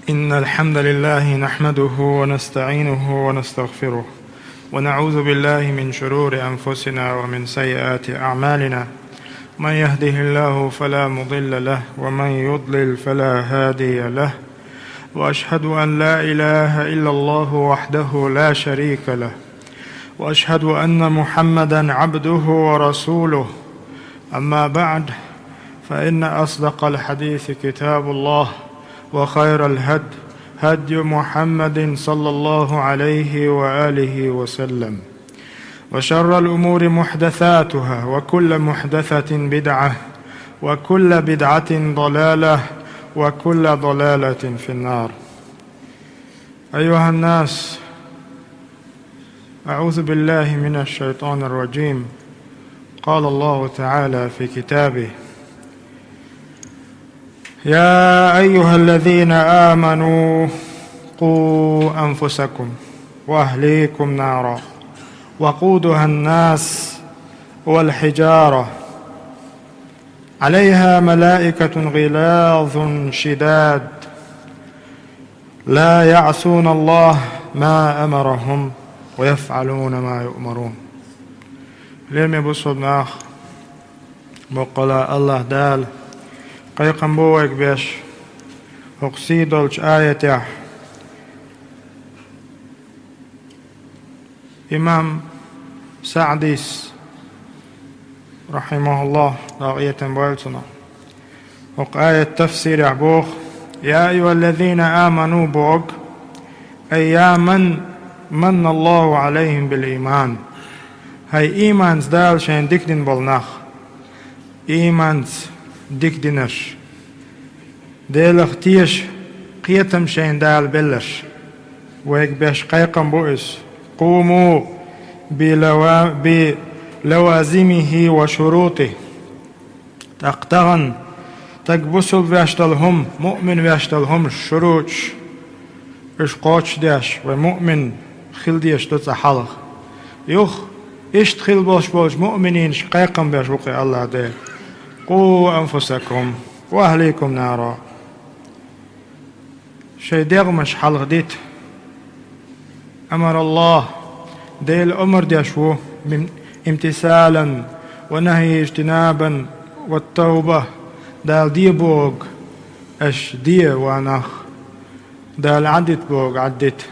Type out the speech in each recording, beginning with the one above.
إن الحمد لله نحمده ونستعينه ونستغفره ونعوذ بالله من شرور أنفسنا ومن سيئات أعمالنا. من يهده الله فلا مضل له ومن يضلل فلا هادي له، وأشهد أن لا إله إلا الله وحده لا شريك له، وأشهد أن محمدًا عبده ورسوله. أما بعد، فإن أصدق الحديث كتاب الله، وخير الهدي هدي محمد صلى الله عليه وآله وسلم، وشر الأمور محدثاتها، وكل محدثة بدعة، وكل بدعة ضلالة، وكل ضلالة في النار. أيها الناس، أعوذ بالله من الشيطان الرجيم. قال الله تعالى في كتابه: يا أيها الذين آمنوا قوا أنفسكم وأهليكم نارا وقودها الناس والحجارة عليها ملائكة غلاظ شداد لا يعصون الله ما أمرهم ويفعلون ما يؤمرون. لم يبصد بقلا الله دال قيقن بوك بيش وقصيدولش آية إمام سعديس رحمه الله لاغية بوالتنا وقآية تفسير عبوخ: يا أيها الذين آمنوا بوك أياما من الله عليهم بالإيمان. هاي إيمانز دال شين ديكدين بالناخ إيمانز ديكدينش ديل اختيش قيتم شين دال بلش ويك بيش قيقم بوئس قوموا بلوازمه وشروطه. تقتغن تقبسل بيشتلهم مؤمن بيشتلهم الشروط إش قوش ديش ومؤمن خل ديش تتحلق يخ إش تخل بوش مؤمنين قيقم بيش وقي الله ديل. قوا أنفسكم وأهليكم نارا. شي ديغمش حلق ديت أمر الله ديل أمر ديشو امتثالا ونهي اجتنابا والتوبة دال دي بوغ اش دي وانخ دال عدت بوغ عدت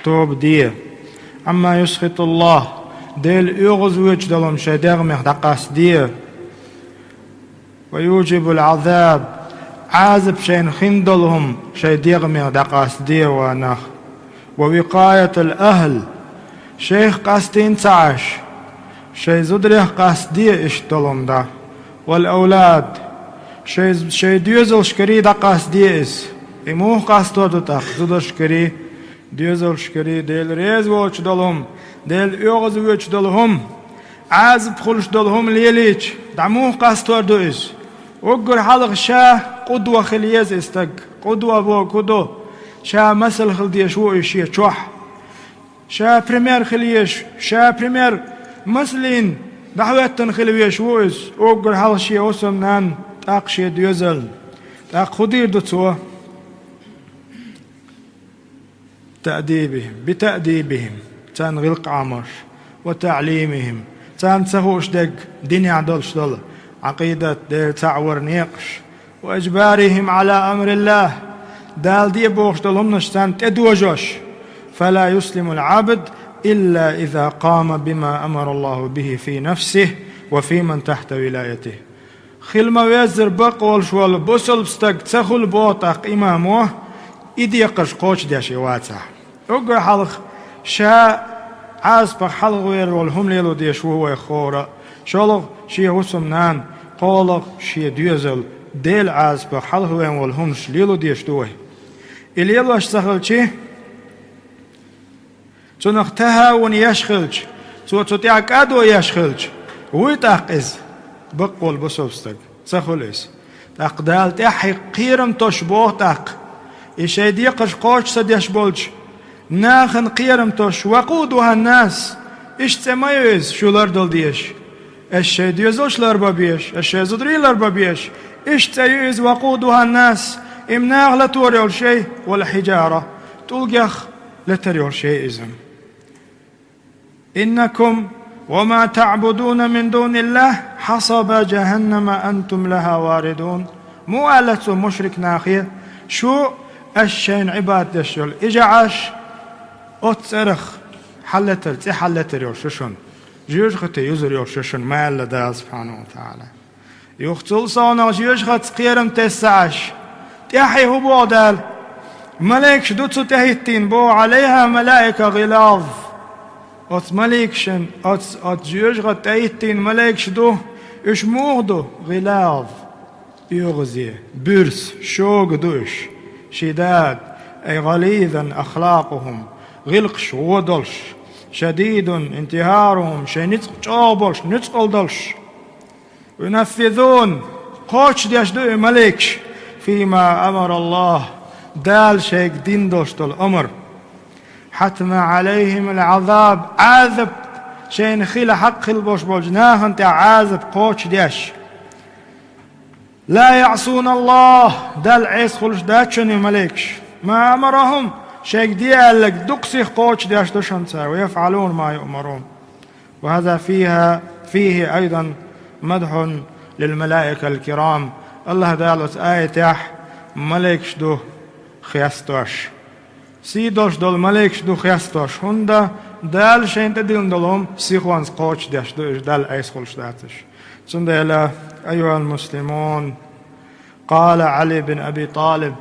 توب دي. أما يسخط الله ديل يغز ويجدلهم شي ديغمح دقاس دي ويوجب العذاب عازب شين خندلهم شي ديغمي دقاس دي وانخ. ووقاية الأهل شيخ قاستين تعش شي زدره قاس دي اشتلهم دا. والأولاد شي ديوزل شكري دقاس دي اس اموه قاستو دتاق زدر شكري ديوزل شكري ديل ريز ووش دلهم ديل يغز ووش دلهم عازب خلش دلهم ليليش دعموه قاستو دو اس وقر حلق شاه قدوة خليز استق قدوة بو قدو شاه مسل خلدي شو اشي تشوح شاه بريمير خليش شاه بريمير مسلين دعوتن خليش ووز وقر حلق شي وسم نان تاق شي ديوزل تاق خدير دوتسوه بتأديبهم تان غلق عمر وتعليمهم تان تسهوش دق دنيا عدلش دل عقيدة ديل تعور نيقش وإجبارهم على أمر الله دال دي بوش دلهم نشتان تدوجوش. فلا يسلم العبد إلا إذا قام بما أمر الله به في نفسه وفي من تحت ولايته. خل ما ويزر بقول شوال بوصل بستق تسخل بوطاق إمامه إدي يقش قوش ديشي واتح أقر حلق شا عاسب حلق وير والهم ليلو ديش وهو يخورا شلق شي وسم نان قولق شي ديوزل ديل عاسب حلق وين والهمش ليلو ديش دوه إليلو اشتغل شي تنختها ون يشخلش تتعك أدو يشخلش ويتاقز بقول بصوبستك تسخلس تقدال تحي قيرم تشبوه تاق إشي ديقش قوش سديش بولش ناخن قيرم توش وقودها الناس إش تميز شولار دول ديش الشي ديوزوش لاربا بيش الشي زدري لاربا بيش إش تيز وقودها الناس إمناغ لتوريول شيء ولا حجارة تلقخ لتريول شيء إذن إنكم وما تعبدون من دون الله حصب جهنم أنتم لها واردون. مو قالت مشرك ناخية شو الشين عباد دشول إجعاش أتصرخ حلتر يوششون جيوشخت يزر يوششون ما إلا دا سبحانه وتعالى يختل صونا جيوشخت قيرم تسعش تحي هو دال ملائك شدوتسو تهيتين بو عليها ملائكة غلاظ أت ملائك شن أت جيوشخت تهيتين ملائك شدو إش موغدو غلاظ يغزي برس شوق دوش شداد أي غليظا أخلاقهم غلقش ودلش شديد انتهارهم شي نتقلش نتقلدلش ينفذون قوش ديش دو ملكش فيما أمر الله دال شيك دين دوشت الأمر حتم عليهم العذاب عذب شي نخيل حق البوش بوجناه انت عذب قوش ديش لا يعصون الله دال عيس خلش داتشني ملكش ما أمرهم شيك ديالك دقسيخ قوش ديش دوشنسا ويفعلون ما يؤمرون. وهذا فيه أيضا مدح للملائكة الكرام. الله دالت آية ملائكش دو خيستوش سيدوش دول ملائكش دو خيستوش هندا دال شين تدين دولهم سيخوانس قوش ديش دو دال عيس خلش داتش. سندلا أيها المسلمون قال علي بن أبي طالب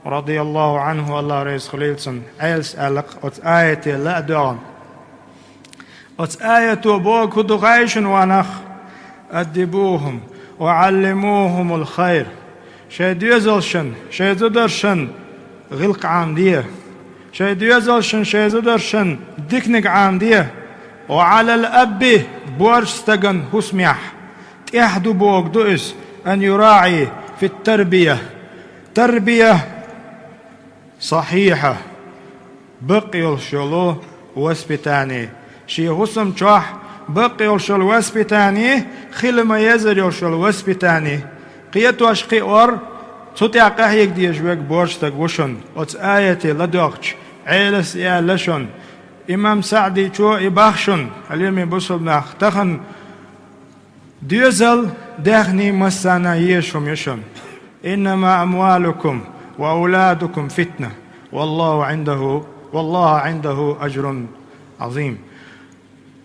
رضي الله عنه الله رئيس خليلسن عيلس ألق أت آية لا دون أت آية بوك هدو غايشن وانخ أدبوهم وعلموهم الخير شي ديزلشن شي زدرشن غلق عام ديه شي ديزلشن شي زدرشن ديكنق عام ديه وعلى الأب بورش استقن هسميح تيحدو بوك دوئس أن يراعي في التربية تربية صحيحة بقي الشلو واسبتاني شي هسم شوح بقي الشلو واسبتاني خل ما يزر الشلو واسبتاني قيتو أشقي أور تطيع قهيك دي جوك بورشتك وشن أتس آيتي لدوغش عيلس يا لشن إمام سعدي شو إباخشن اليوم يبصل ناخ تخن ديزل داخني مسانا يشم يشن إنما أموالكم وأولادكم فتنة والله عنده أجر عظيم.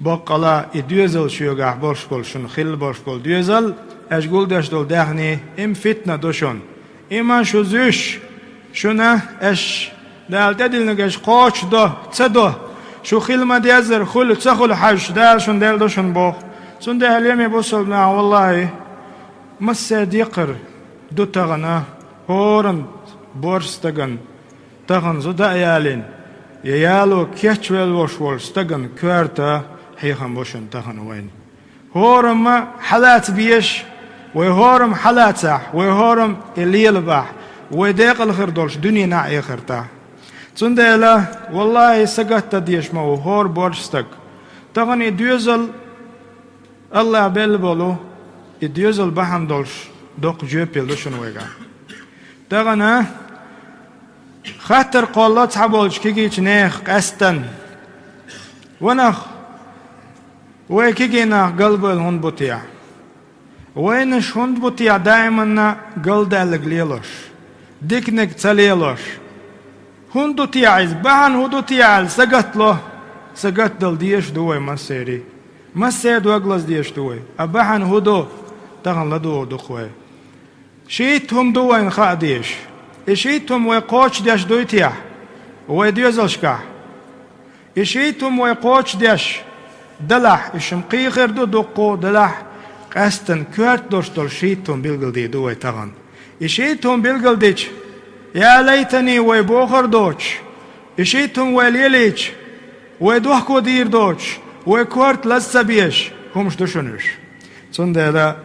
بقلا إديزل شيوغا برشكول شن خل برشكول ديزل أشغل داشدول داخني إم فتنة دوشن إما شو زيش شنا إش دال تدل نجش قوش دو تصدو شو خل ما ديزر خل تسخل حج دال شن دال دوشن بوخ سن ده اليوم يبصلنا والله مسد يقر دو تغنا هورن بورستغن تغن زدا يالين يالو كيتشويل وشول استغن كورتا حيخن بوشن تغن وين هورم حالات بيش وهورم حالاتح وهورم الليل باح وديق الخردولش دنيا نا اخرتا سندلا والله سقط ديش مو هور بورستغ تغن يدوزل الله بلبلو يدوزل بحن دولش دوق جوبيل دوشن ويغا تغنا خاطر قولات حبولش كيجيش نيخ قستن ونخ وكيجينا قلب الهند بوتيع وينش هند بوتيع دائما قلد القليلوش ديكنك تسليلوش هندو تيعز بحن هدو تيعل سقط له سقط دل ديش دوي مسيري مسيد وغلس ديش دوي أبحن هدو تغن لدو دخوي شيتهم دوين خاديش إشيتهم ويقوش ديش دويتيح ويديوزلشكا إشيتهم ويقوش ديش دلح إشمقي غير دو دقو دلح قستن كورت دوشتل شيتهم بلغل دي دوي تغن إشيتهم بلغل ديش يا ليتني ويبوخر دوش إشيتهم ويليليش ويدوحكو دير دوش ويكورت لسبيش همش دوشنوش سنده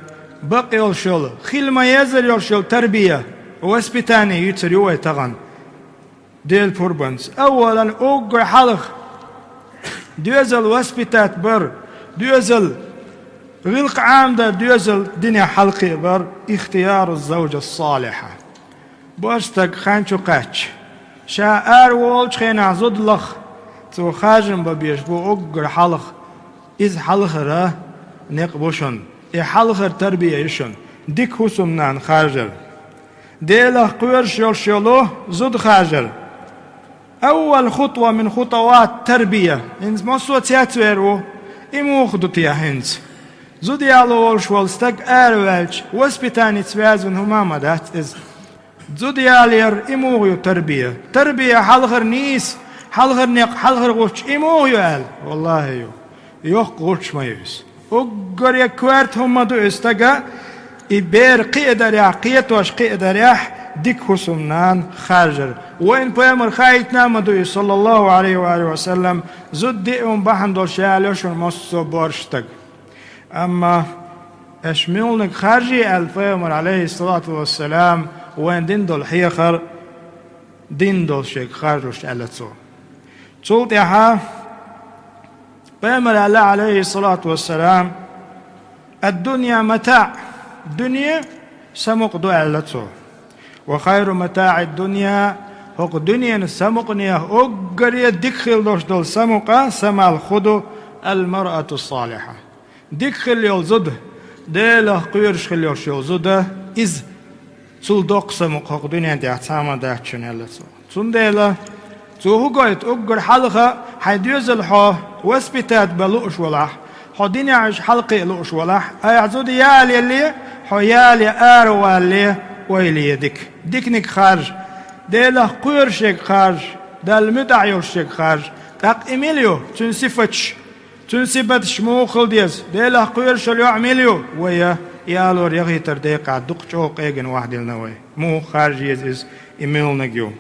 بقي الشل خيل ما يزر الشل تربية واسبتاني يتسر يوي تغن ديل بوربنس أولا أوغر حلق ديوزل واسبتات بر ديوزل غلق عامدة ديوزل دنيا حلقي بر اختيار الزوجة الصالحة بوستك خانشو قاتش شا أرولش خينا زدلخ تو خاجم ببيش بو أقر حلخ إز حلخر نقبوشن حلخر تربية يشن ديك حسمنان خاجر ديله قويرش يلشيلوه زد خاجر أول خطوة من خطوات تربية إنز مصوة تياتويرو إمو خدوتيا هنز زود يالو والشوالستك أروالش واسبتاني تسوازن هما دات إز زود يالير إمو تربية حلغر نيس حلغر نيق حلغر غوش إمو يال والله يوخ غوش ما يوس أقر يكوارت هما دو استقا إبير قيدر يا قيتوش قيدر يح ديك حسمنان خارجر وين بيامر خايتنا مدوي صلى الله عليه وآله وسلم زود ديهم بحندول شالوش المصو بورشتك أما أشملنك خارجي البيامر عليه الصلاة والسلام وين ديندول حيخر ديندول شيك خارجوش ألتسو تولت يحا بيامر الله عليه الصلاة والسلام الدنيا متاع دنيا سمق دو ألتسو وخير متاع الدنيا هو دنيا سمقنيا أقري دخل دوش دول سمقا سمع الخدو المرأة الصالحة دخل يلزد ديله قيرش خل يلزد إز تلدق سمق هو دنيا دي اعتامة داتشن يلسو تون ديله تو قايت أقر حلقة حيديوز الحو واسبتات بلوش ولح حو دنيا عش حلقي لوش ولح أيعزود يالي اللي حو يالي آروا اللي ويلي ديكنك خارج ديله قيرشك خارج دال مدعيوشك خارج تاق إميليو تنسفتش موخل ديز ديله قيرش اللي يعمليو ويا يالور يغيتر ديقع دقشوق ايجن واحد النوي مو خارج يز إميل نجيو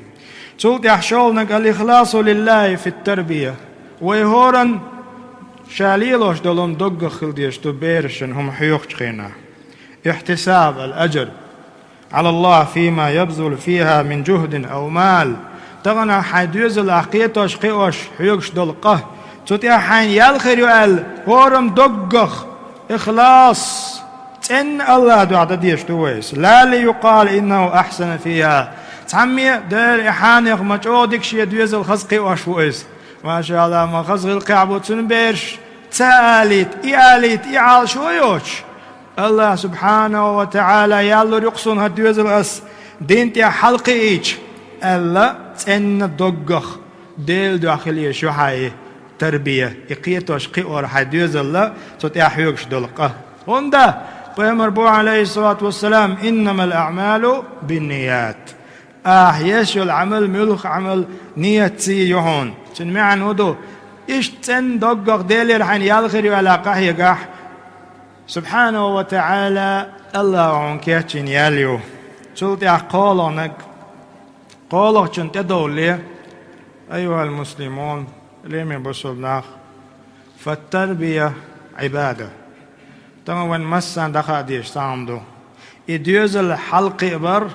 تولت يحشول نق الإخلاص لله في التربية ويهورن شاليلوش دولون دق خلديش تبيرشن هم حيوخ خينا احتساب الأجر على الله فيما يبذل فيها من جهد أو مال تغنى حيدوز العقيتوش قيوش حيوش دلقه تتيا حين يالخير يقال هورم دقخ إخلاص تن الله دعا ديش تويس لا ليقال إنه أحسن فيها تعمي دير إحانيق مجعودك شي دوز الخز قيوش فويس ما شاء الله ما خزغ القعبو تنبيرش تاليت إعال شويوش الله سبحانه وتعالى يالله يقصون هدوز الغس دينتي حلقي إيش الله تن دقخ ديل داخلية شو حاي تربية إقيتوش قيور حدوز الله تتيا حيوكش دلقه هندا بيامر بو عليه الصلاة والسلام إنما الأعمال بالنيات يشو العمل ملخ عمل نيتي يهون تنمعن ودو إيش تن دقخ ديل رحين يالخير وعلاقه يقاح سبحانه وتعالى الله عنكيتشن ياليو شلت قولونك قولوشن تدولي أيها المسلمون لم بسولناخ فالتربية عبادة تمام مسان دخل ديش سامدو إديوز الحلق بر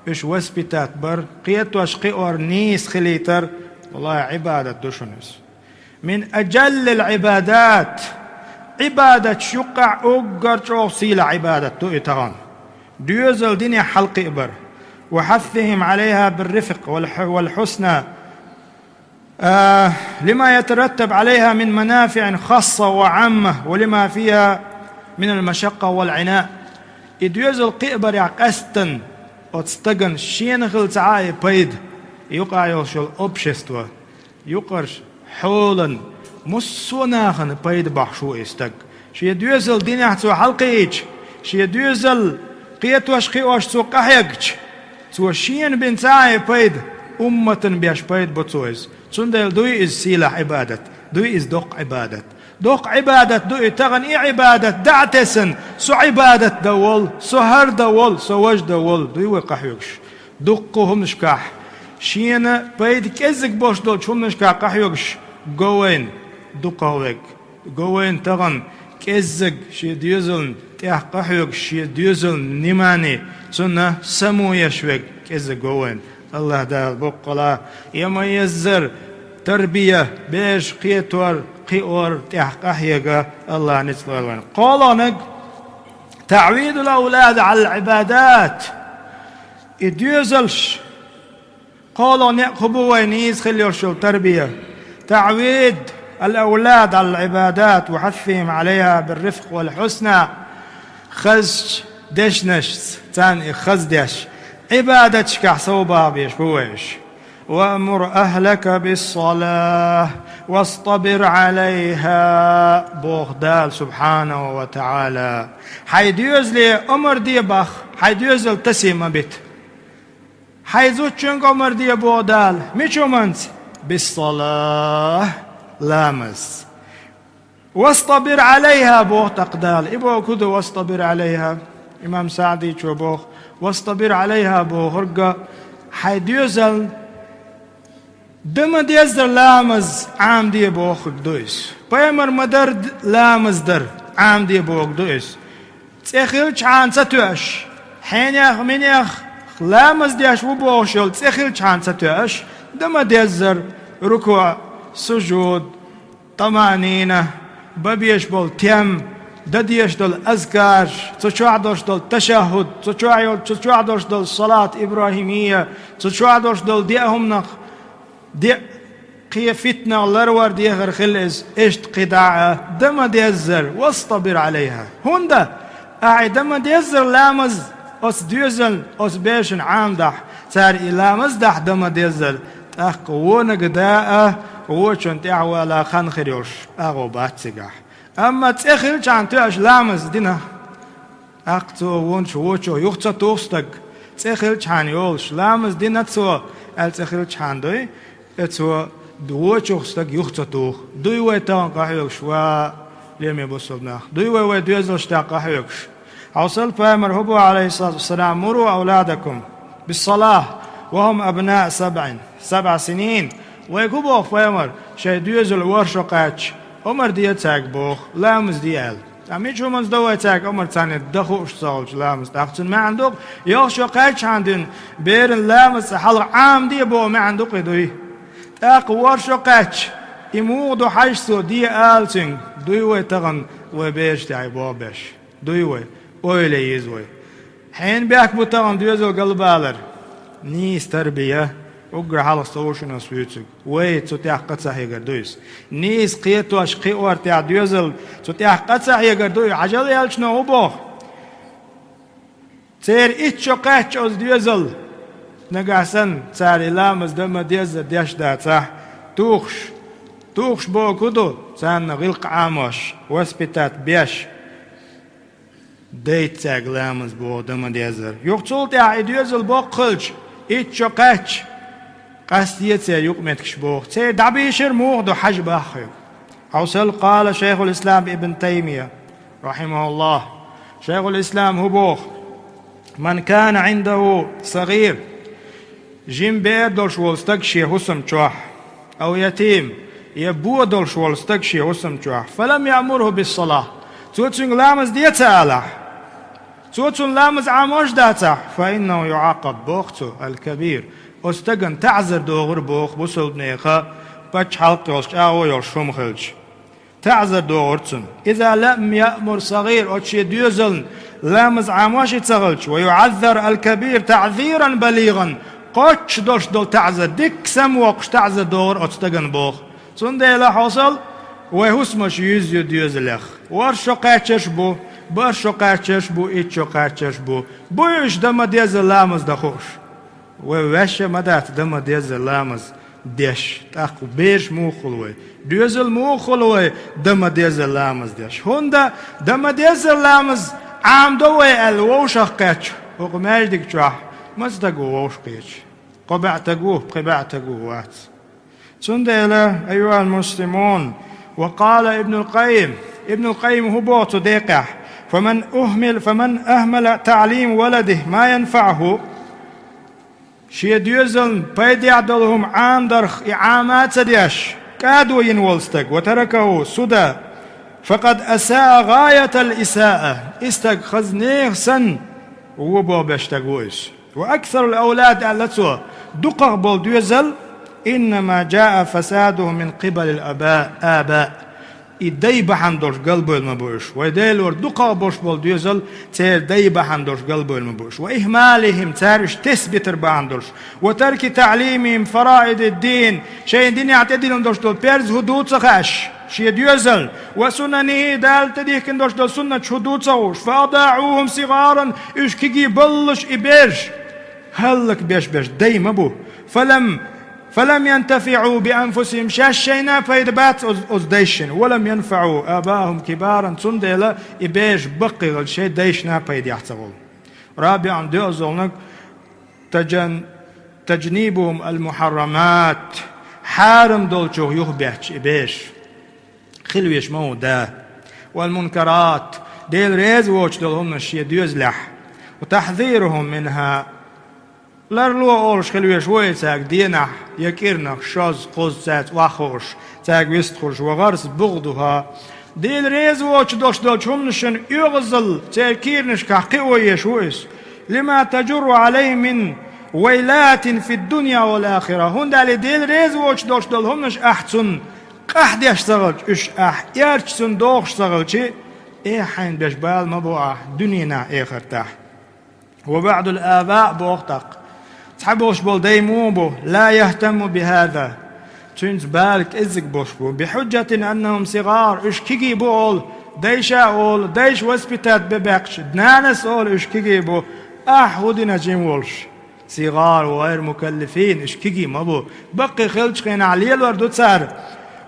إيش وسبتات بر قيت وشقي اور نيس خليتر والله عبادة دوشنس من أجل العبادات عبادة شقع أقر شوصيل عبادة تؤتغان ديوزل دنيا حلق إبر وحثهم عليها بالرفق والحسنى لما يترتب عليها من منافع خاصة وعامة ولما فيها من المشقة والعناء ديوزل قئبر يعقستن وتستغن شينغل تعاي بيد يقع يوشل أبشستوى يقرش حولا مسوناخن بيد بحشو استق شي دوزل دينيا تو حلقيج شي دوزل قيت واشقي واش تو قحيقج تو شين بنتاي بيد أمة بيش بيد بتويز سندل دوي إز سيلة عبادة دوي إز دق عبادة دوي تغن عبادة دعتسن سو عبادة دول سو هر دول سو وج دول دوي وقحيقش دقهم نشكاح شين بيد كزك بوش دول شون نشكاح قحيقش جوين دقاوك جوين تغن كزق شي ديوزل تيح قحيوك شي ديوزل نيماني سنة سمو يشوك كزق جوين الله دال بقلا يما يزر تربية بيش قيتور قيور تيح قحيوك الله نتلوين قولونك تعويد الأولاد على العبادات يديوزلش قالوا نقبوا وينيز خليوا شو تربية تعويد الأولاد على العبادات وحثهم عليها بالرفق والحسنى خز دشنش تاني خز دش عبادتك حصوبها بيش بويش وأمر أهلك بالصلاة واصطبر عليها بوغدال سبحانه وتعالى حيديوز لي أمر دي بخ حيديوز التسيمة بيت حيزوت شنك أمر دي بوغدال ميشو منت بالصلاة لامس واصطبر عليها بوغ تقدال إبو كدو واصطبر عليها إمام سعدي شو بوغ واصطبر عليها بوغ هرقا حيديوزل دم ديزر لامز عام دي بوغ دويس بيمر مدر لامز در عام دي بوغ دويس تسيخيلش عن ستوش حينيخ منيخ لامز ديش وبوغ شل تسيخيلش عن ستوش دم ديزر ركوع سجود طمأنينة ببيش بول تيم دديش دول أذكار تشوعدوش دول تشهد تشوعدوش دول صلاة إبراهيمية تشوعدوش دول ديهم نخ دي قيفتنا لرور دي غير خلز اشت قداعة دم ديزر واصطبر عليها هوندا اعي دم ديزر لامز اس ديزل اس بيشن عامدح سار لامز دح دم ديزر قوونا قداء ووشن تعوى لا خنخريوش اغو باتسقح اما تسخلش عن تاش لامز دينا اقتو ونش ووشو يختص توستق تسخلش عن يولش لامز دينا تسو تسخلش عن دوي اتسو دووشو خستق يختص توخ دوي ويتان قاحيوش و ليم يبصلنا دوي ويدوزلش تا قاحيوش حوصل فامر هبو عليه الصلاة والسلام مروا أولادكم بالصلاة وهم أبناء 7 سنين ويقبوخ فامر شي دوزل ورشو قاتش عمر ديتاك بوخ لامز ديال أميش همز دوتاك عمر تاني دخوش صالش لامز تاختن ما عندك يوشو قاتش عندن بيرن لامز حلق عام دي بو ما عندك دوي تاق ورشو قاتش يمودو حيشتو دي آلتن دوي تغن وبيش تاعي بوبش دوي ويلي يزوي حين بيك بوتغن دوزو قلبالر نيس تربية وقر حال الصوشنا سويتك ويت ستيح قطع يقردويس نيس قيتو أشقي وارتيع دوزل ستيح قطع يقردوي عجل يالشنا وبوخ تير إتشو قاتش أز دوزل نقاسن تار إلامز دم ديزل ديش داتح توخش بو كدو تان غلق عاموش وسبتات بيش ديت تاق لامز بو دم ديزل يقتل تاع دوزل بو قلش إتشو قاتش قاستيت يقمتكش بوخ تي دعبيشر موغدو حج باخيو حوصل قال شيخ الإسلام ابن تيمية رحمه الله شيخ الإسلام هو بوخ من كان عنده صغير جيم بيردول شوال استكشي حسم چوح أو يتيم يبودول شوال استكشي حسم چوح فلم يأمره بالصلاة توتسن لامز ديتا ألح توتسن لامز عاموش داتا فإنه يعاقب بوختو الكبير استغن تعذر دوغر بوخ بوسل بنيخا بچ حلق يولش اغو يولشوم خلج تعذر دوغرتسن إذا لم يأمر صغير أتشي ديوزلن لامز عاموش يتسغلش ويعذر الكبير تعذيرا بليغا قوش دولش دول تعذر ديك سموقش تعذر دوغر أتستغن بوخ سنده إلا حوصل ويهسمش يزيو ديوزلخ ورشو قاتشش بو برشو قاتشش بو إتشو قاتشش بو بويش دم ديزل لامز دخوش ووش مدات دم ديزل لامز ديش تاقو بيش مو خلوي ديزل مو خلوي دم ديزل لامز ديش هوندا دم ديزل لامز عام دوي الووشخ قاتش وقماش ديك جوح مزدقو ووش قيتش قبعتقوه وات سندلا أيها المسلمون وقال ابن القيم هو بوتو ديقح فمن أهمل تعليم ولده ما ينفعه شي ديوزن بيدي عدلهم عام درخ إعامات سديش كادو ينولستك وتركه سدى فقد أساء غاية الإساءة استك خزنيغ سن وبو بشتقويش وأكثر الأولاد التي دقق بول ديوزل إنما جاء فساده من قبل الآباء دي بحندوش قلبه المبوش وديلور دقا بوش بول ديوزل تير دي بحندوش قلبه المبوش وإهمالهم تارش تثبتر باندوش وترك تعليمهم فرائض الدين شيء دين يعتدلون دوش دول بيرز هدود سخاش شي ديوزل وسننه دال تديك دوش دول سنة هدود سوش فأضاعوهم صغارا إش كيجي بلش إبيرج هلك بيش دي مبو فلم ينتفعوا بأنفسهم شاشينا فيدبات أزديشن ولم ينفعوا آباهم كبارا تندلا إبيش بقي الشيء ديشنا فيد يحتغل رابعا ديوزلنك تجنيبهم المحرمات حارم دولشو يخبيش إبيش خلويش مو دا والمنكرات ديل ريز ووش دولهم الشيء ديوزلح وتحذيرهم منها لرلو أولش خلويش ويتاك دينح يكيرنك شاز قوز تات واخوش تاك ويستخوش وغرس بغضها ديل ريز ووش دوش هم نشن يغزل تاكيرنش كحقويش ويس لما تجر عليه من ويلات في الدنيا والآخرة هون دالي ديل ريز ووش دوش هم نش أحسن قحد يشتغل إش يرشسن دوخ شتغل شي إيه حين بشبال مبوعة دنينا إخر تح وبعض الآباء بوقتك تحبوش بول ديموبو لا يهتم بهذا تنز بالك إزك بوشبو بحجة أنهم صغار إش كيجي بول ديشا أول ديش وسبتات ببقش دنانس أول إش كيجي بو ودنا جيمولش صغار وغير مكلفين إش كيجي مبو بقي خلش خين عليه الوردو تسار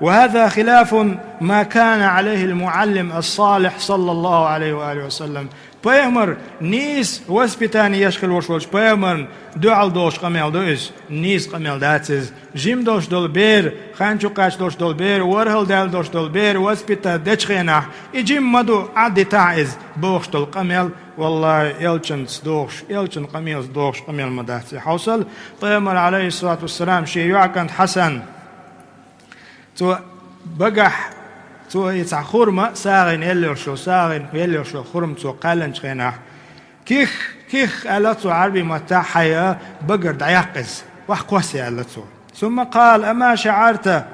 وهذا خلاف ما كان عليه المعلم الصالح صلى الله عليه وآله وسلم بيمر نيس وسبتاني يشخل وشوش بيمر دوال دوش قميل دوش نيس قميل داتز جيم دوش دول بير خانشو قاش دوش دول بير ورهل دال دوش دول بير وسبتا دچخينح اجيم مدو عدي تعز بوش دول قميل والله يلچن دوش يلچن قميل دوش قميل مداتي حوصل بيمر عليه الصلاة والسلام شيء يعكند حسن تو بقح تو يتع خرمة ساغن يليرشو ساغن يليرشو خرم تو قالن شخينح كيخ ألتو عربي متاحية بقرد عيقز وحقوسي ألتو ثم قال أما شعرت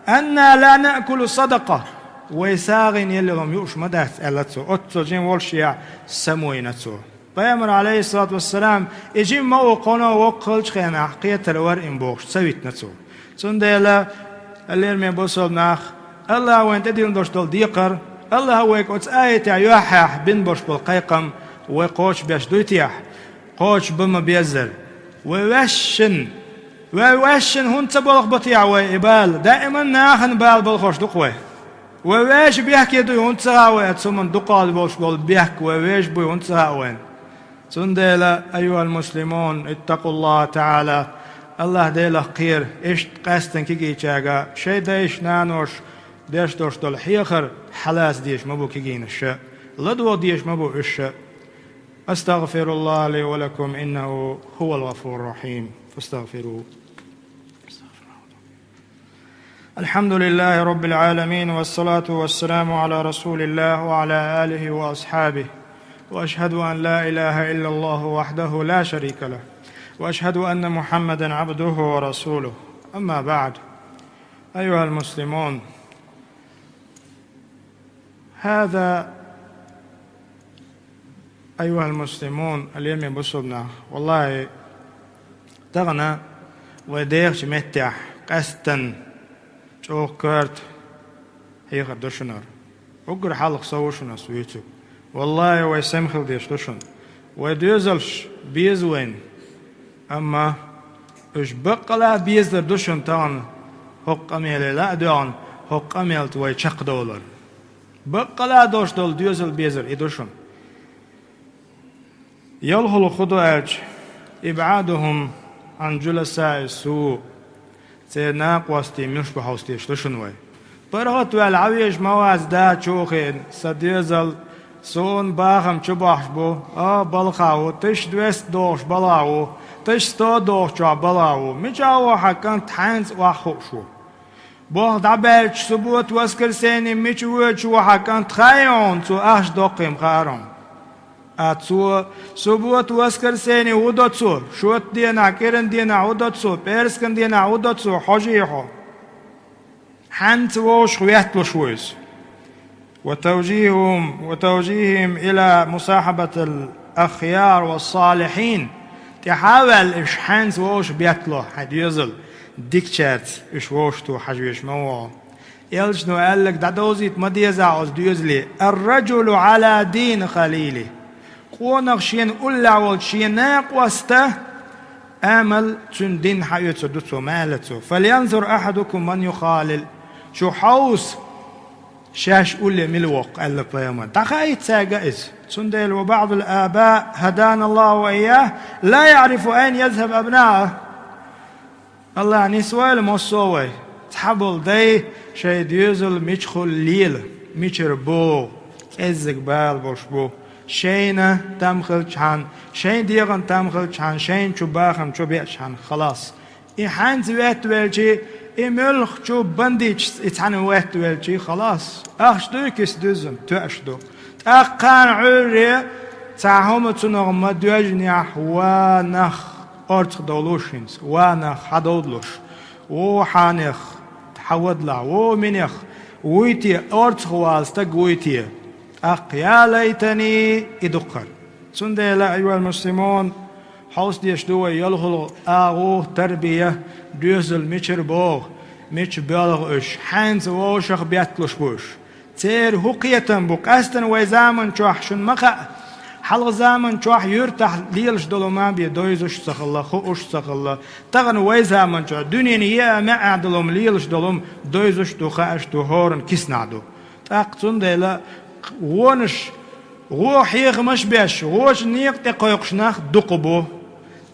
أننا لا نأكل الصدقة ويساغن يليرم يوش مدات ألتو أتو جيم والشيع سموينتو بيامر عليه الصلاة والسلام إجيم مو قنو وقل شخينح قيت الور إنبوش سويتنتو سنديلا اللي رمي بوصل ناخ الله وين تدين دوش دول ديقر الله هويك أتس آية يوحح بن بوش بالقيقم وقوش بيش دويتيح قوش بما بيزر ووشن هون تبالغ بطيع وإبال دائما ناخن بال بالخوش دقوة وويش بيحكي دوي هون تسغاوي أتسومن دقال بوش بول بيحك وويش بوي هون تسغاوين سنديلا أيها المسلمون اتقوا الله تعالى الله ديله خير إيش قاستن كيجي تشاقا شي ديش نانوش ديش دوش دول حيخر حلاس ديش مبو كيجين الشاء لدو ديش مبو الشاء أستغفر الله لي ولكم إنه هو الغفور الرحيم فاستغفروه الحمد لله رب العالمين والصلاة والسلام على رسول الله وعلى آله وأصحابه وأشهد أن لا إله إلا الله وحده لا شريك له وأشهد أن محمدًا عبده ورسوله أما بعد أيها المسلمون أيها المسلمون اليوم يبصبنا والله تغنى وديرش متح قستن شو كرت هي خدوشنر أقر حلق صوشنا سويتو والله ويسمخل ديش دوشن وديزلش بيزوين أما إش بقلا بيزر دوشن تان حق أميل لا دان حق أميل توي شق دولار بقلا دوش دول ديزل بيزر إدوشن يلهل خدوج إبعادهم عن جلساء السوء سيناق واستي مشبه هاستيش دوشن وي برغت والعويش مواز دا شوخين سديزل سون باخم چباش بو بالخاو تش دوست دوش بلاو تش ستو دوش جا بلاو مجاو حكان تحنز واخوشو بو دعبالش سبوت واسكر سيني مجوش وحكان تخيون تو اخش دوقيم خارون اتسو سبوت واسكر سيني ودوتسو شوت دينا كيرن دينا ودوتسو بيرسكن دينا ودوتسو حجيحو حنت ووش خويت وشويس وتوجيههم إلى مصاحبة الأخيار والصالحين. تحاول إش حنس ووش بيتلو حد يزل ديكتشات إش ووشتو حجوش موعو يلجنو قال لك دادوزيت مديزا عوز ديوزلي الرجل على دين خليله قونغ شين أولا والشيناق وسته آمل تن دين حيوتو دوتو مالتو فلينظر أحدكم من يخالل شو حوس شاش أولي ملوق قال لك بيومان تخايت ساقائز سندل. وبعض الآباء هدانا الله وإياه لا يعرف أين يذهب أبنائه. الله نسوال موصوي تحبل دي شي ديوزل ميشخل ليل ميشر بو إزك بال بوشبو شينا تمخل شان شين ديغن تمخل شان شين شباخن شبيع شان خلاص إحان زوات والشي إملخ شو بنديج إتحان وات والشي خلاص أخشدوك إسدوزن تأشدو أقان عوري تعهم تنغم دوجنيح وانخ أرتخ دولوشينز وانخ حدودلوش وحانخ تحودلا ومنخ ويتي أرتخ والستق ويتي أق يا ليتني إدقر سندلا أيها المسلمون حوس ديش دوا يلغل آغو تربية دوزل ميشر بوغ ميش بلغ إش حانز ووشخ بيتلوش بوش تير هقيتن بوك أستن ويزامن شوح شن مقا حلق زامن شوح يرتح ليلش دلومان بي دويزوش سخلا خوش سخلا تغن ويزامن شوح دنيا نيا مع دلوم ليلش دلوم دويزوش دوخاش دوهورن كيسنادو تاق سندلا ونش روح يغمش بيش روش نيق تقويقش ناخ دقبو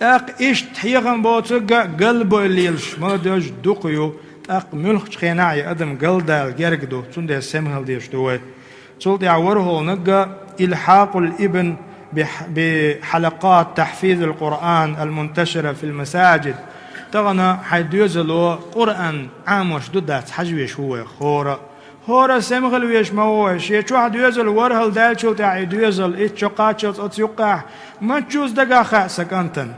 اق ايش تحيغن بوتوغا قلبو الليلش ما دوش دقيو اق ملخ خيناعي ادم قلدال جرقدو تندي سمهل ديش دوي تولدي عوره نقا إلحاق الابن بحلقات تحفيظ القرآن المنتشرة في المساجد تغنى حيديوزلو قرآن عاموش دودات حجويش هو هورا سمغل ويش موش يش واحد يوزل ورهل دالشو تاع يوزل اتشقاتشوت اتيقع ما تجوز دقا خاسك انتن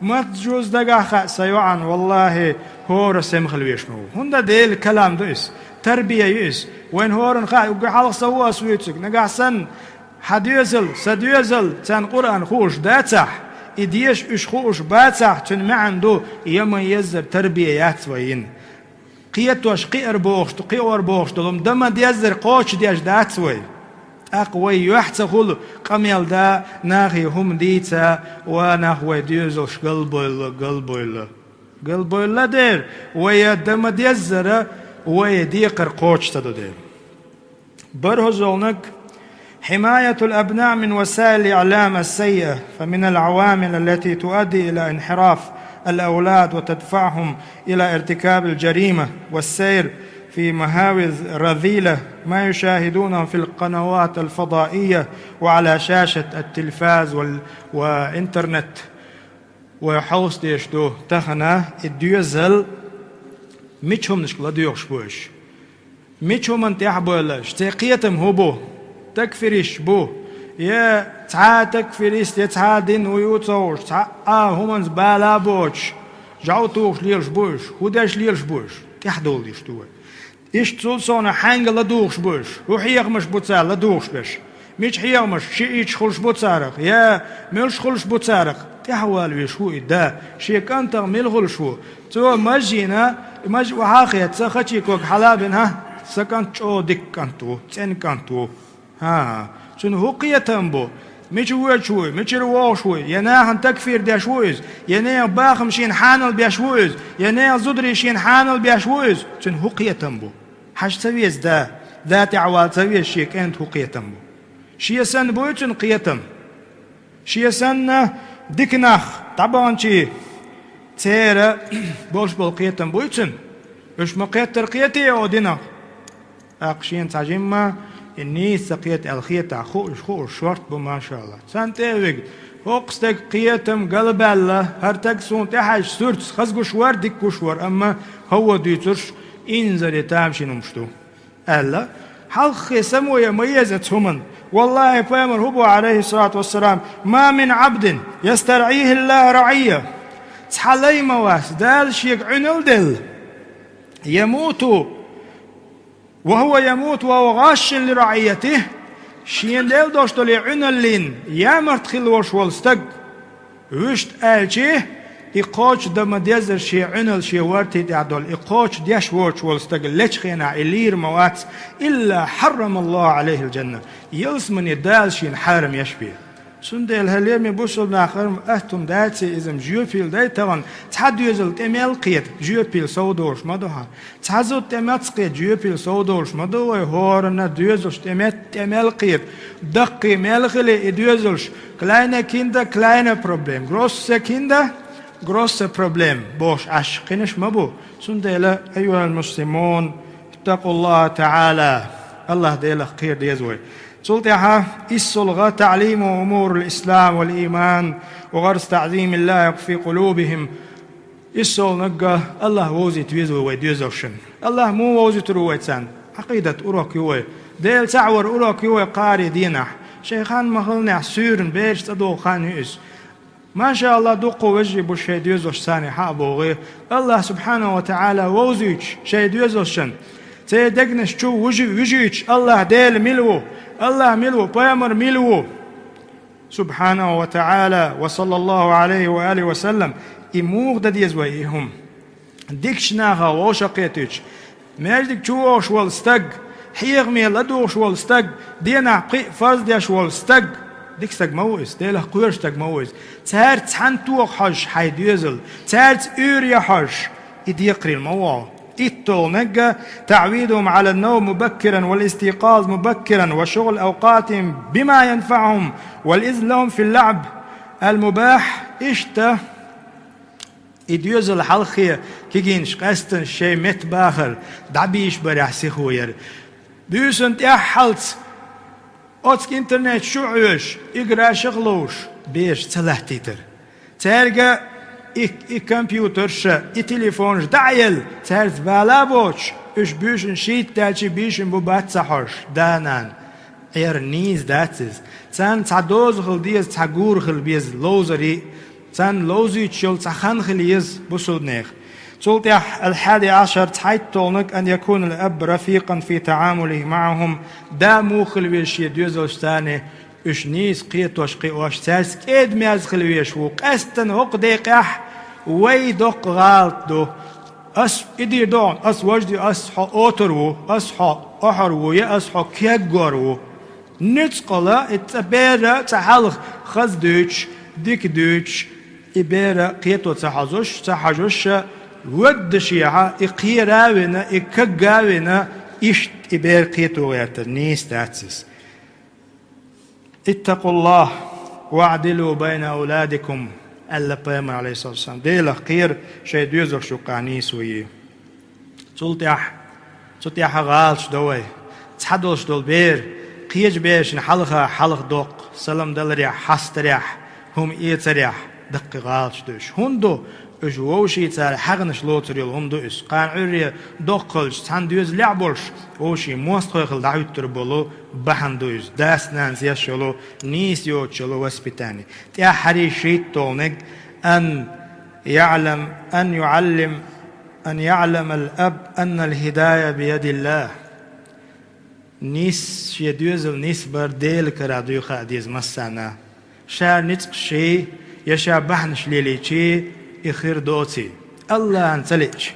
ما تجوز دقا خاسا يوعن والله هورا سمغل ويش مو هندا ديل كلام دويس تربية يس وين هورن خا وحلق سوا سويتك نقع سن حد يوزل سد يوزل تان قرآن خوش داتح إديش إش خوش باتح تن ما عنده يما يزر تربية ياتوين قيتوش قير بوخش قيور بوخش دلهم دم ديزر قوش ديش داتوي أقوي يحتخل قميل دا ناخي هم ديتا وناخوي ديزوش قلبويل دير ويا دم ديزر ويا ديقر قوش تدو دير برهزولنك حماية الأبناء من وسائل الإعلام السيئة فمن العوامل التي تؤدي إلى انحراف الأولاد وتدفعهم إلى ارتكاب الجريمة والسير في مهاوذ رذيلة ما يشاهدونه في القنوات الفضائية وعلى شاشة التلفاز وإنترنت وحوص ديشتو تخنا الديوزل ميتشهم نشكلا ديوش بوش ميتشهم انتيح بولاش تيقيتم هبو تكفريش بو يا تعا تكفريس يتعا دين ويوتوش تعا همانز بالا بوش جاوتوش ليلش بوش هوداش ليلش بوش تحدول ديش توه إيش تصول صونا حانجا لدوخش بوش وحيق مش بوتسار لدوخش بش ميش حيق مش شيء خلش بوتسارق يا ملش خلش بوتسارق تحوال ويشو إدا شيء كانت ملغل شو تو مجينا مج وحاخية تسخشيكوك حلابنها سكنت شو ديك كانتو تين كانتو ها شنو هو قيتنبو مش هو شوي مش روا شوي يناهن تكفير دا شويز يناه باخم شين حانل بيا شويز يناه زدري شين حانل بيا شويز شنو هو قيتنبو حاج سويز دا ذات عوال سويز شي كانت هو قيتنبو شي سن بويتن قيتم شي سن ديكناخ طبعا شي تيرا بولش بول قيتم بويتن اش مقيتر قيتي او ديناخ اقشين تعجيما إني سقيت الخيط خوش شورت بما شاء الله سانتيفيك هوقستك قيتم قلب الله هرتك سون تحاج سرت خزقو شوار ديكو شوار أما هو ديترش إنزل يتامشي نمشتو ألا حلق سمو يميزة همن والله فامر هو عليه الصلاة والسلام ما من عبد يسترعيه الله رعية تحلي مواس دال شيك عنل دل يموتوا وهو يموت وهو غاش لرعيته شين ديل دوشتولي عنلين يامرت خلوش والستق وشت آلشي إقوش دم ديزر شي عنل شي ورتي دعدول إقوش ديش وورش والستق ليش خينا إلير موات إلا حرم الله عليه الجنة يلس من يدال شين حارم يشبيه سندل هليمي بوصل ناخرم أهتم داتي إذا جيوبيل داي طبعا تحد يزل تميل قيد جيوبيل سودورش مدوها تحزو تمت قيد جيوبيل سودورش مدوها هورنا ديزلش تميل قيد دقي ملغلي ديزلش kleine Kinder kleine Problem große Kinder große Problem بوش عشقينش مبو سندل أيها المسلمون اتقوا الله تعالى الله ديلا خير ديزوي سلطها الصلغة تعليم أمور الإسلام والإيمان وغرس تعظيم الله في قلوبهم الصل نجا الله ووزي تويزو ويديزوشن الله مو ووزي ترويتسان عقيدة أوروكيوي ديل تعور أوروكيوي قاري دينح شيخان مخلنا سورن بيش تدو خانيس ما شاء الله دوقو وجه بشي ديزوش ثاني حابوغي الله سبحانه وتعالى ووزيش شي ديزوشن تيدقنش شو وجيش الله ديل ملو الله ملو بيامر ملو سبحانه وتعالى وصلى الله عليه وآله وسلم إمور دديز ويهم ديكش ناغا وشقيتش ماجدك شوش والستق حيغ ميل أدوش والستق دينا قي فرز ديش والستق ديك ستق مويس ديله قوير ستق مويس تهارت حنتوق حج حيد يزل تهارت أوريا حج يديقري الموضوع إتو نجا تعويدهم على النوم مبكرا والاستيقاظ مبكرا وشغل أوقاتهم بما ينفعهم والإذن لهم في اللعب المباح إشتا إديوز الحلقية كيجينش قستن شيء متباخر دعبيش بريح سيخوير بيوسنت يحلت أوتك إنترنت شعوش إقرأ شغلوش بيش تلهتيتر ترجع كمبيوترش تليفونش دعيل ترز بالابوش إش بيشن شيت تالشي بيشن ببات سحرش دانان نيز داتز تان تعدوز خل ديز تعقور خل بيز لوزري تان لوزي تشل تخان خليز بسود نيخ سلطح 11 تحيط طولنك أن يكون الأب رفيقا في تعامله معهم دا مو خلويش يدوزلش تاني إش نيس قيتوش قيوش تاس كيد مياز خلويش وقستن هق ديقح ويدق غالط دو أس إدي دون أس وجدي أس أوترو أس أحرو يا أس كيغورو نتقلا اتبيرا تحلق خز دوتش ديك دوتش إبيرا قيتو تحجوش ودشيها إقيراونا إكجاونا إشت إبير قيتو غيرت نيس تاتسس اتقوا الله واعدلوا بين أولادكم ألا بيامر عليه الصلاة والسلام ديلا خير شيء ديوزر شو قانيس ويه سلطيح غالش دوي تحدوش دول بير قيج بيش حلقة دوق سلام دل حست ريح هم إيت ريح دق غالش دوش هندو ووشي تار حغنش لوتريل هندو إس قان عريا دوقلش تان ديوز لعبولش ووشي موست خويخل دعوت تربولو بحن دوز داس نانس يشلو نيس يوتشلو واسبتاني تيا حري شيط طولنك أن يعلم الأب أن الهداية بيد الله نيس يدوزل نيس برديل كراديو خاديز مسانا شار نتق شي يشا بحنش ليلي شي إخير دوتي الله انتلج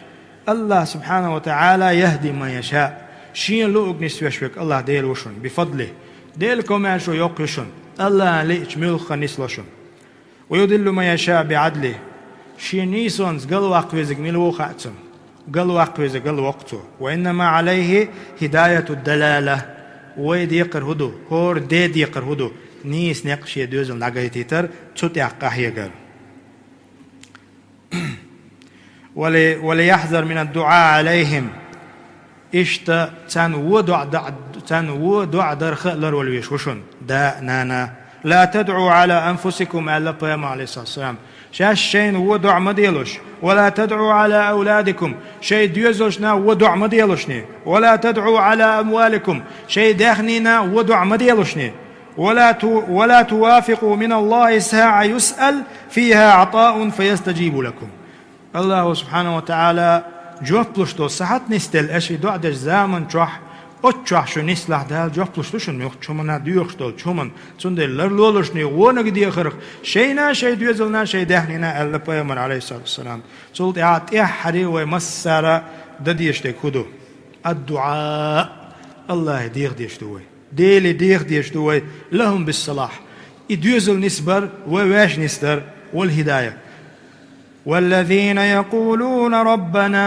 الله سبحانه وتعالى يهدي من يشاء شين لو أغنس وشوك الله ديل وشن بفضله ديل كمان شو يقشن الله ليش ملخ نسلشن ويضل من يشاء بعدله شين نيسونز قل واقوزك ملو خاتم قل واقوزك قل وقته وإنما عليه هداية الدلالة ويد يقر هدو هور ديد يقر هدو نيس نقش يدوزن لغايتيتر تسوتي أقاه يقر وليحذر من الدعاء عليهم إشتا تنودع درخ لر والويشوشن دا نانا لا تدعوا على أنفسكم ألا بيام عليه الصلاة والسلام شاش شين ودع مديلوش ولا تدعوا على أولادكم شي ديوزوشنا ودع مديلوشني ولا تدعوا على أموالكم شي داخنينا ودع مديلوشني ولا توافقوا من الله ساعة يسأل فيها عطاء فيستجيب لكم الله سبحانه وتعالى جوبلش تو صحت نستل أشي دعدش زامن تروح Otçaq şu nislah däl jopluşduşun ýok çumana düýükdol çumun çundeler loluşny wona gidiýär şeyna şey düýezilna şey dehnina Allah Peygamber aleyhisselam çul ýat ihri we masara da diýişde kudu ad-du'a Allah diýir diýişde we deli diýir diýişde we lahum bis salah idüýezil nisbar we wajnistar wal hidayah والذين يقولون ربنا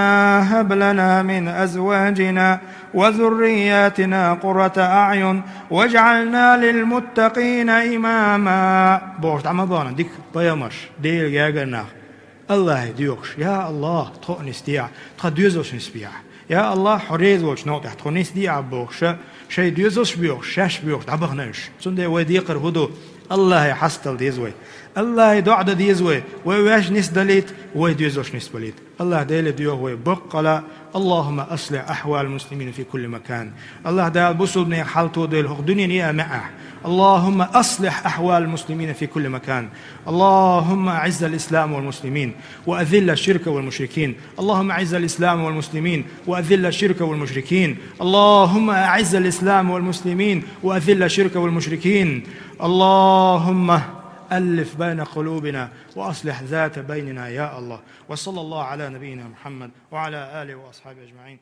هب لنا من أزواجنا وذرياتنا قرة أعين واجعلنا للمتقين إماما بوشت عما بانا ديك بيامش ديل جاغرنا الله ديوكش يا الله تونس ديع تخديوزوش نسبيع يا الله حريز وش نوتح تونس ديع بوش شيء ديوزوش بيوش شاش بيوش عبغناش سندي وديقر هدو الله يحصل ديزوي الله يدعد ديزوي ويواش نسدليت ويديزوش نسبليت الله ديل ديوه ويبقلا اللهم أصلح أحوال المسلمين في كل مكان الله دال بصلني حالتو ديل هو دنيا معه اللهم أصلح أحوال المسلمين في كل مكان اللهم أعز الإسلام والمسلمين وأذل الشرك والمشركين اللهم أعز الإسلام والمسلمين وأذل الشرك والمشركين اللهم أعز الإسلام والمسلمين وأذل الشرك والمشركين اللهم ألف بين قلوبنا وأصلح ذات بيننا يا الله وصلى الله على نبينا محمد وعلى آله وأصحابه أجمعين.